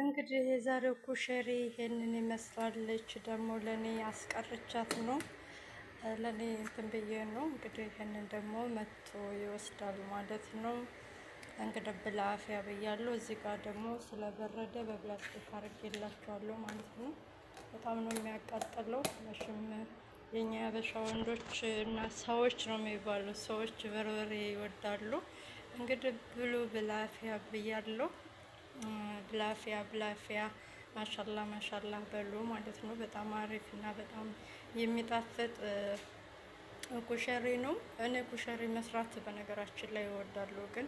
እንግዲህ የዛሬው ኩሸሪ ይሄንን ይመስላለች። ደግሞ ለኔ አስቀርቻት ነው ለኔ እንትን ብዬ ነው። እንግዲህ ይሄንን ደግሞ መጥቶ ይወስዳል ማለት ነው። እንግዲህ ብላፊያ ብያለሁ። እዚህ ጋር ደግሞ ስለበረደ በፕላስቲክ አድርጌላችኋለሁ ማለት ነው። በጣም ነው የሚያቃጥለው። መቼም የኛ ያበሻ ወንዶች እና ሰዎች ነው የሚባሉ ሰዎች በርበሬ ይወዳሉ። እንግዲህ ብሉ ብላፊያ ብያለሁ። ብላፊያ ማሻላ ማሻላ በሉ ማለት ነው። በጣም አሪፍ እና በጣም የሚጣፍጥ ኩሸሪ ነው። እኔ ኩሸሪ መስራት በነገራችን ላይ እወዳለሁ፣ ግን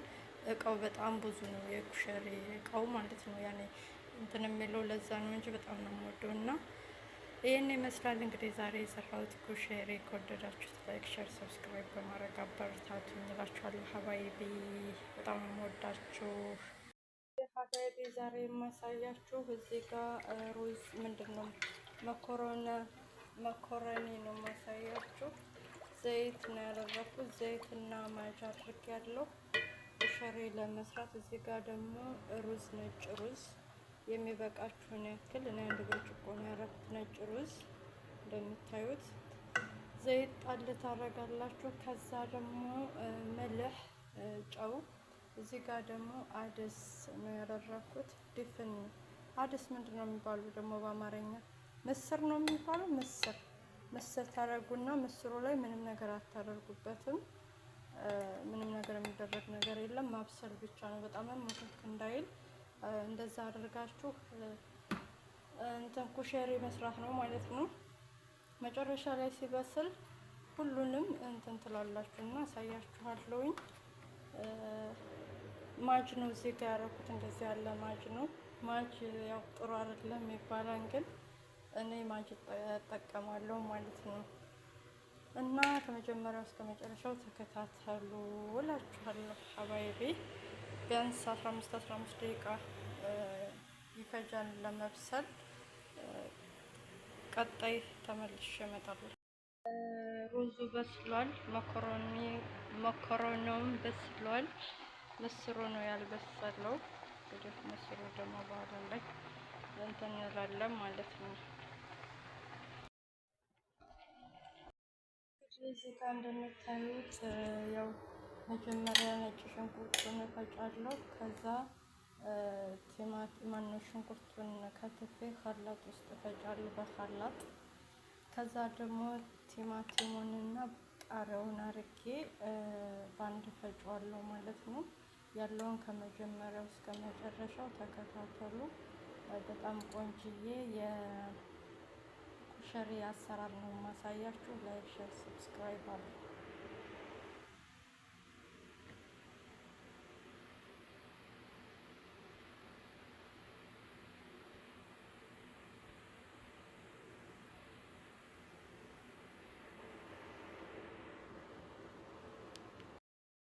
እቃው በጣም ብዙ ነው። የኩሸሪ እቃው ማለት ነው። ያኔ እንትን የሚለው ለዛ ነው እንጂ በጣም ነው የምወደው እና ይህን ይመስላል እንግዲህ ዛሬ የሰራሁት ኩሸሪ። ከወደዳችሁት ላይክ፣ ሼር፣ ሰብስክራይብ በማድረግ አበረታቱኝ እላችኋለሁ። ሀባይቢ በጣም ነው የምወዳችሁ። ሀባይቢ ዛሬ የማሳያችሁ እዚህ ጋር ሩዝ ምንድን ነው መኮረኒ ነው የማሳያችሁ። ዘይት ነው ያደረኩት። ዘይት እና ማጅ አድርጌያለሁ ኩሸሪ ለመስራት። እዚህ ጋር ደግሞ ሩዝ፣ ነጭ ሩዝ የሚበቃችሁን ያክል እኔ አንድ ብርጭቆ ነው ያደረኩት ነጭ ሩዝ። እንደምታዩት ዘይት ጣል ታደርጋላችሁ። ከዛ ደግሞ መልህ፣ ጨው። እዚህ ጋር ደግሞ አደስ ነው ያደረኩት። ድፍን አደስ ምንድን ነው የሚባለው ደግሞ በአማርኛ? ምስር ነው የሚባለው። ምስር ታደርጉና ምስሩ ላይ ምንም ነገር አታደርጉበትም። ምንም ነገር የሚደረግ ነገር የለም። ማብሰል ብቻ ነው። በጣም ሙክክ እንዳይል እንደዛ አድርጋችሁ እንትን ኩሸሪ መስራት ነው ማለት ነው። መጨረሻ ላይ ሲበስል ሁሉንም እንትን ትላላችሁና አሳያችኋለሁኝ። ማጅ ነው እዚህ ጋር ያደረኩት። እንደዚህ ያለ ማጅ ነው። ማጅ ያው ጥሩ አይደለም ይባላል፣ ግን እኔ ማጅ እጠቀማለሁ ማለት ነው። እና ከመጀመሪያው እስከ መጨረሻው ተከታተሉ እላችኋለሁ ሀባይቤ። ቢያንስ 15 ደቂቃ ይፈጃል ለመብሰል። ቀጣይ ተመልሼ እመጣለሁ። ሩዙ በስሏል። መኮረኒውም በስሏል። ምስሩ ነው ያልበሰለው። እንግዲህ ምስሩ ደግሞ በኋላ ላይ እንትን እንላለን ማለት ነው። እዚህ ጋር እንደምታዩት ያው መጀመሪያ ነጭ ሽንኩርቱን እፈጫለሁ። ከዛ ቲማቲም ሽንኩርቱን ከትፌ ኸላጥ ውስጥ እፈጫለሁ በኸላጥ። ከዛ ደግሞ ቲማቲሙንና ቃሪያውን አርጌ ባንድ ፈጫዋለሁ ማለት ነው። ያለውን ከመጀመሪያው እስከ መጨረሻው ተከታተሉ። በጣም ቆንጅዬ የኩሸሪ አሰራር ነው ማሳያችሁ። ላይክ፣ ሼር፣ ሰብስክራይብ አድርጉ።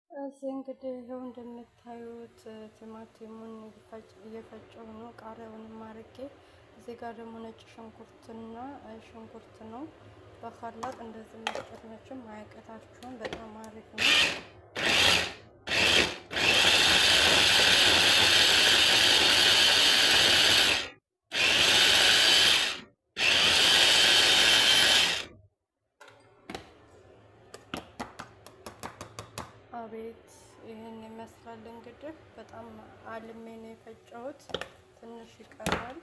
እዚህ እንግዲህ ይኸው እንደምታዩት ቲማቲሙን እየፈጨው ነው። ቃሪያውንም አርጌ እዚህ ጋር ደግሞ ነጭ ሽንኩርትና ሽንኩርት ነው በኸላጥ እንደዚህ መስጠት መቼም አያቀታችሁም። በጣም አሪፍ ነው። አቤት ይሄን ይመስላል እንግዲህ። በጣም አልሜ ነው የፈጨሁት። ትንሽ ይቀራል።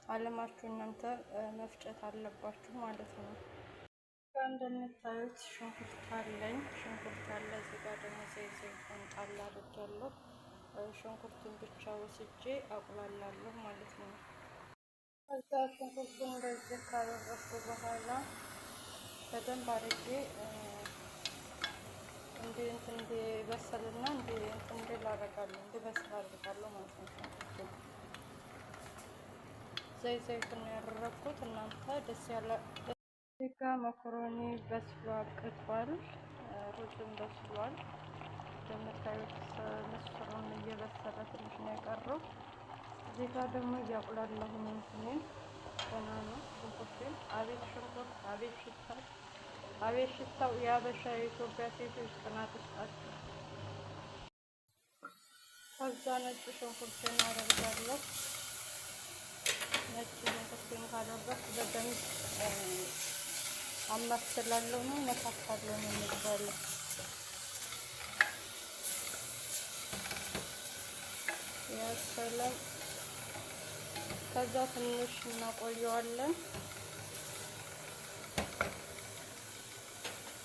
አለማችሁ እናንተ መፍጨት አለባችሁ ማለት ነው። እንደምታዩት ሽንኩርት አለኝ። ሽንኩርት አለ። እዚህ ጋር ደግሞ ዘይቱን ጣል አድርጌያለሁ። ሽንኩርቱን ብቻ ወስጄ አቁላላለሁ ማለት ነው። ከዛ ሽንኩርቱን እንደዚህ ካደረኩ በኋላ በደንብ አድርጌ እንዲበስልና እንዲል አደርጋለሁ። እንዲበስል አደርጋለሁ ማለት ነው። ዘይቱን ያደረኩት እናንተ ደስ ያለ። እዚህ ጋ መኮረኒ በስሎ አብቅቷል። ሩዝም በስሏል። እንደምታዩት ምስሩም እየበሰለ ትንሽ ነው የቀረው። እዚህ ጋ ደግሞ እያቁላለሁ እንትኔን ገና ነው ሽንኩርቴን። አቤት ሽንኩርት! አቤት ሽታ! አቤት ሽታው! የሀበሻ የኢትዮጵያ ሴቶች ጥናት ውስጣቸው። ከዛ ነጭ ሽንኩርቴን አደርጋለሁ። ካደረኩ በደንብ አማስላለሁ ነው ነካካለሁ ነው የሚባለው። ያሰለም ከዛ ትንሽ እናቆየዋለን።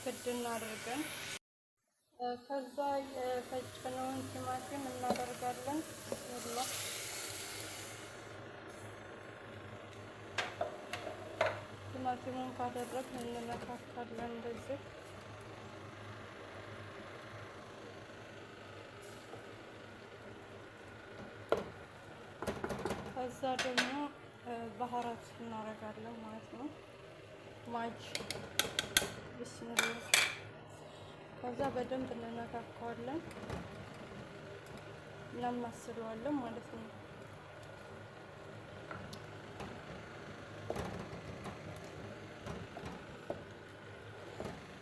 ክድና አድርገን ከዛ የፈጨነውን ቲማቲም እናደርጋለን። ብስሚላህ ቲማቲሙን ካደረግን እንነካካለን እንደዚህ። ከዛ ደግሞ ባህራት እናደርጋለን ማለት ነው። ማጅ ብስሚላህ። ከዛ በደንብ እንነካካዋለን እናማስለዋለን ማለት ነው።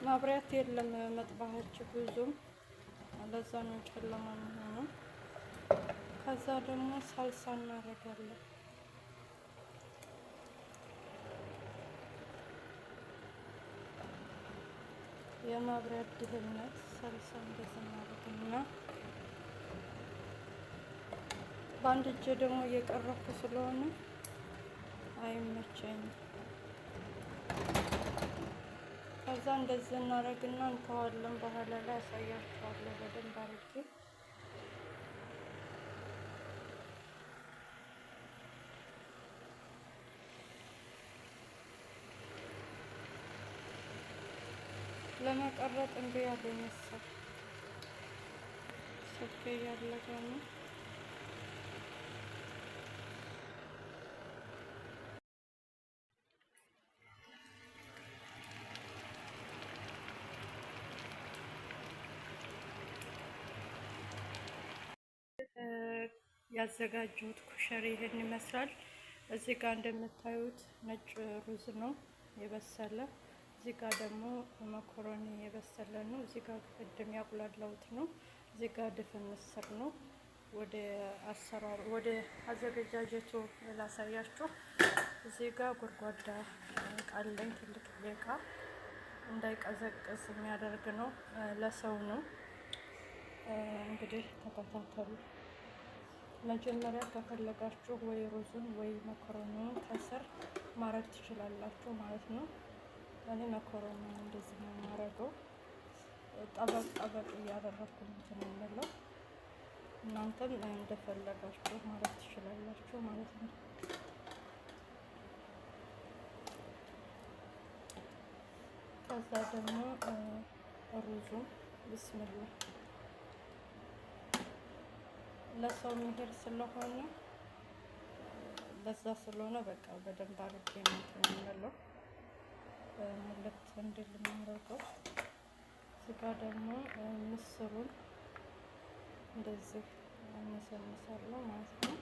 ማብሪያት የለም መጥባታችን ብዙም ለዛ ነው ጨለማ የሚሆነው። ከዛ ደግሞ ሳልሳ እናደርጋለን። የማብሪያት ድህነት ሳልሳ እንደዚህ እናደርግና በአንድ እጄ ደግሞ እየቀረብኩ ስለሆነ አይመቸኝም። ከዛ እንደዚህ እናደርግና እንተዋለን። በኋላ ላይ አሳያችኋለሁ በደንብ አድርጌ። ለመቀረጥ እንዴ ያለኝ መሰል ስልኬ እያለቀ ነው። ያዘጋጀሁት ኩሸሪ ይሄን ይመስላል። እዚህ ጋር እንደምታዩት ነጭ ሩዝ ነው የበሰለ። እዚህ ጋር ደግሞ መኮረኒ የበሰለ ነው። እዚህ ጋር ቅድም ያቁላላሁት ነው። እዚህ ጋር ድፍን ምስር ነው። ወደ አሰራሩ ወደ አዘገጃጀቱ ላሳያችሁ። እዚህ ጋር ጎድጓዳ ቃለኝ ትልቅ እቃ እንዳይቀዘቅዝ የሚያደርግ ነው። ለሰው ነው። እንግዲህ ተከታተሉ። መጀመሪያ ከፈለጋችሁ ወይ ሩዙን ወይ መኮረኒውን ከስር ማረግ ትችላላችሁ ማለት ነው። እኔ መኮረኒውን እንደዚህ ነው የማረገው። ጠበቅ ጠበቅ እያደረኩ እንትን የምለው እናንተም እንደፈለጋችሁ ማረግ ትችላላችሁ ማለት ነው። ከዛ ደግሞ ሩዙን ብስሚላህ ለሰው የሚሄድ ስለሆነ ለዛ ስለሆነ በቃ በደንብ አድርጌ ነው የምለው ሙለት እንድል የማደርገው። እዚህ ጋ ደግሞ ምስሩን እንደዚህ አነሰንሳለሁ ማለት ነው።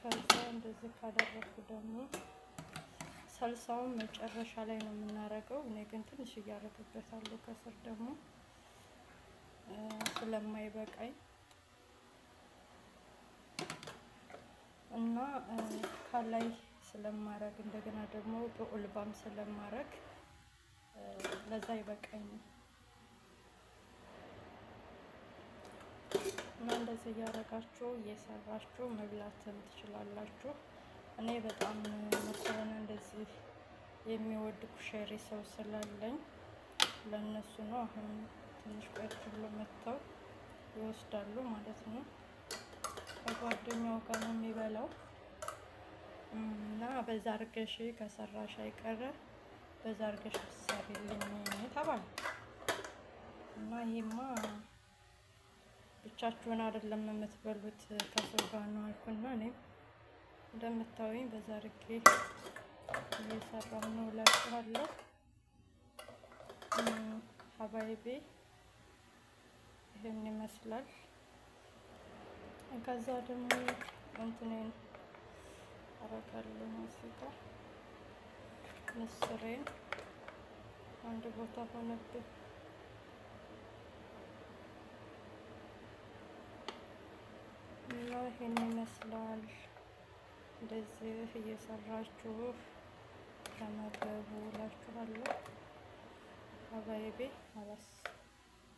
ከዛ እንደዚህ ካደረኩ ደግሞ ሰልሳውን መጨረሻ ላይ ነው የምናደርገው። እኔ ግን ትንሽ እያደረግበታለሁ ከስር ደግሞ ስለማይበቃኝ እና ከላይ ስለማረግ እንደገና ደግሞ በኡልባም ስለማረግ ለዛ ይበቃኛል። እና እንደዚህ እያደረጋችሁ እየሰራችሁ መብላትም ትችላላችሁ። እኔ በጣም መኮረኒ እንደዚህ የሚወድ ኩሸሪ ሰው ስላለኝ ለነሱ ነው። አሁን ትንሽ ቆየት ብሎ መጥተው ይወስዳሉ ማለት ነው። ከጓደኛው ጋር ነው የሚበላው እና በዛ አርገሽ ከሰራሽ አይቀረ በዛ አርገሽ ትሰሪልኝ ተባለ እና ይሄማ ብቻችሁን አይደለም የምትበሉት ከሰው ጋር ነው አልኩና እኔም እንደምታዩኝ በዛ አርጌ እየሰራሁ ነው እላችኋለሁ። ሀባይቤ ይሄን ይመስላል። ከዛ ደግሞ እንትኔን አረጋለሁ እዚህ ጋር ምስሬን አንድ ቦታ ሆነብኝ። እና እና ይሄን ይመስላል። እንደዚህ እየሰራችሁ ተመገቡ እላችኋለሁ። አባይቤ አላስ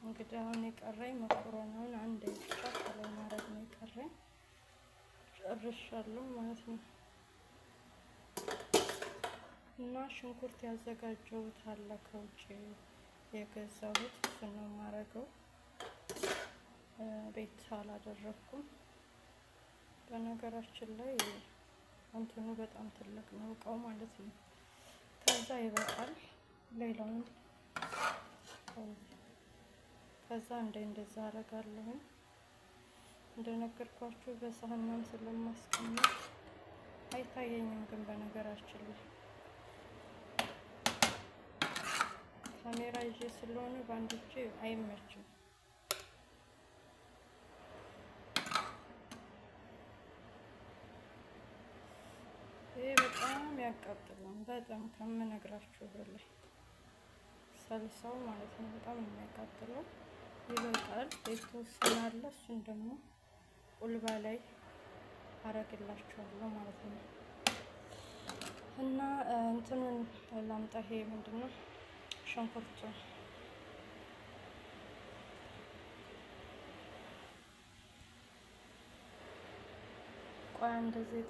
እንግዲህ አሁን የቀረኝ መኮረናውን አንድ ብቻ ከላይ ማድረግ ነው የቀረኝ። ጨርሻለሁ ማለት ነው። እና ሽንኩርት ያዘጋጀሁት አለ ከውጭ የገዛሁት፣ እሱን ነው የማደርገው። ቤት አላደረኩም። በነገራችን ላይ እንትኑ በጣም ትልቅ ነው እቃው ማለት ነው። ከዛ ይበቃል። ሌላውን ከዛ እንደዛ አደርጋለሁ። እንደነገርኳችሁ በሳህናም ስለማስቀምጥ አይታየኝም። ግን በነገራችን ላይ ካሜራ ይዤ ስለሆነ በአንድ እጄ አይመችም። ይሄ በጣም ያቃጥላል። በጣም ከምነግራችሁ በላይ ሰልሳው ማለት ነው። በጣም የሚያቃጥለው ይበቃል። የተወሰነ አለ። እሱን ደግሞ ቁልባ ላይ አረግላችኋለሁ ማለት ነው። እና እንትኑን ላምጣ። ይሄ ምንድነው? ሽንኩርቱ ቆይ እንደዚህ